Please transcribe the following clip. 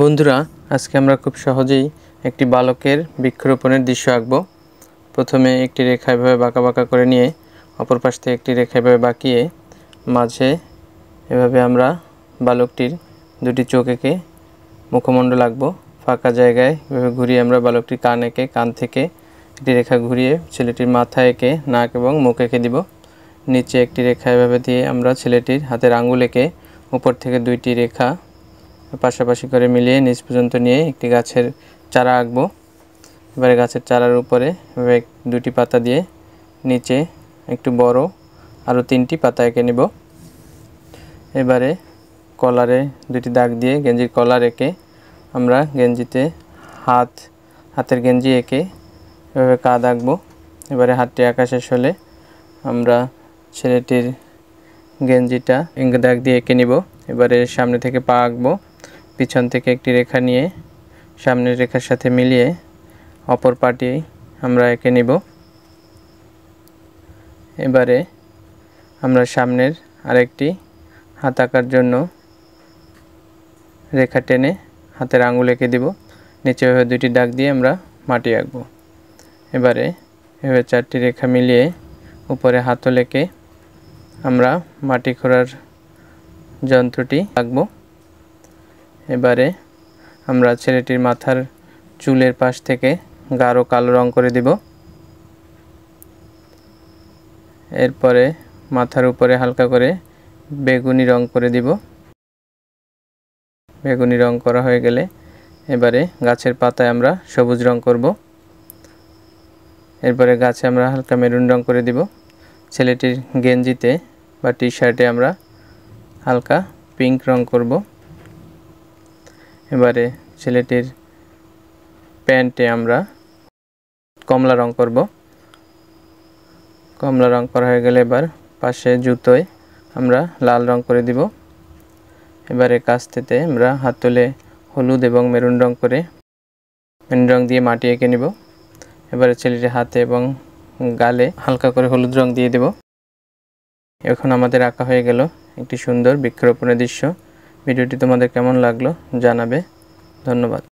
বন্ধুরা, আজকে আমরা খুব সহজেই একটি বালকের বৃক্ষরোপণের দৃশ্য আঁকব। প্রথমে একটি রেখা এভাবে বাঁকা বাঁকা করে নিয়ে অপর পাশ থেকে একটি রেখা এভাবে বাঁকিয়ে মাঝে এভাবে আমরা বালকটির দুটি চোখ এঁকে মুখমণ্ডল আঁকব। ফাঁকা জায়গায় এভাবে ঘুরিয়ে আমরা বালকটির কান এঁকে কান থেকে একটি রেখা ঘুরিয়ে ছেলেটির মাথা এঁকে নাক এবং মুখ এঁকে দিব। নিচে একটি রেখা এভাবে দিয়ে আমরা ছেলেটির হাতের আঙ্গুল এঁকে উপর থেকে দুইটি রেখা পাশাপাশি করে মিলিয়ে নিচ পর্যন্ত নিয়ে একটি গাছের চারা আঁকবো। এবারে গাছের চারার উপরে এভাবে দুটি পাতা দিয়ে নিচে একটু বড় আরও 3টি পাতা এঁকে নেব। এবারে কলারে দুটি দাগ দিয়ে গেঞ্জির কলার এঁকে আমরা গেঞ্জিতে হাতের গেঞ্জি এঁকে এভাবে কাঁধ আঁকবো। এবারে হাতটি আঁকা শেষ হলে আমরা ছেলেটির গেঞ্জিটা দাগ দিয়ে এঁকে নিব। এবারে সামনে থেকে পা আঁকবো। পিছন থেকে একটি রেখা নিয়ে সামনের রেখার সাথে মিলিয়ে অপর পাটি আমরা এঁকে নিব। এবারে আমরা সামনের আরেকটি হাত আঁকার জন্য রেখা টেনে হাতের আঙ্গুল এঁকে দিব। নিচে এভাবে দুটি দাগ দিয়ে আমরা মাটি আঁকবো। এবারে এভাবে 4টি রেখা মিলিয়ে উপরে হাতল এঁকে আমরা মাটি খোঁড়ার যন্ত্রটি আঁকবো। এবারে আমরা ছেলেটির মাথার চুলের পাশ থেকে গাঢ় কালো রং করে দিব। এরপরে মাথার উপরে হালকা করে বেগুনি রং করে দিব। বেগুনি রং করা হয়ে গেলে এবারে গাছের পাতায় আমরা সবুজ রং করব। এরপরে গাছে আমরা হালকা মেরুন রং করে দিব। ছেলেটির গেঞ্জিতে বা টি শার্টে আমরা হালকা পিঙ্ক রং করব। এবারে ছেলেটির প্যান্টে আমরা কমলা রং করব। কমলা রং করা হয়ে গেলে এবার পাশে জুতোয় আমরা লাল রং করে দিব। এবারে কাস্তেতে আমরা হাতলে হলুদ এবং মেরুন রং করে মেরুন রং দিয়ে মাটি এঁকে নিব। এবারে ছেলেটির হাতে এবং গালে হালকা করে হলুদ রং দিয়ে দেব। এখন আমাদের আঁকা হয়ে গেল একটি সুন্দর বৃক্ষরোপণের দৃশ্য। ভিডিওটি তোমাদের কেমন লাগলো জানাবে। ধন্যবাদ।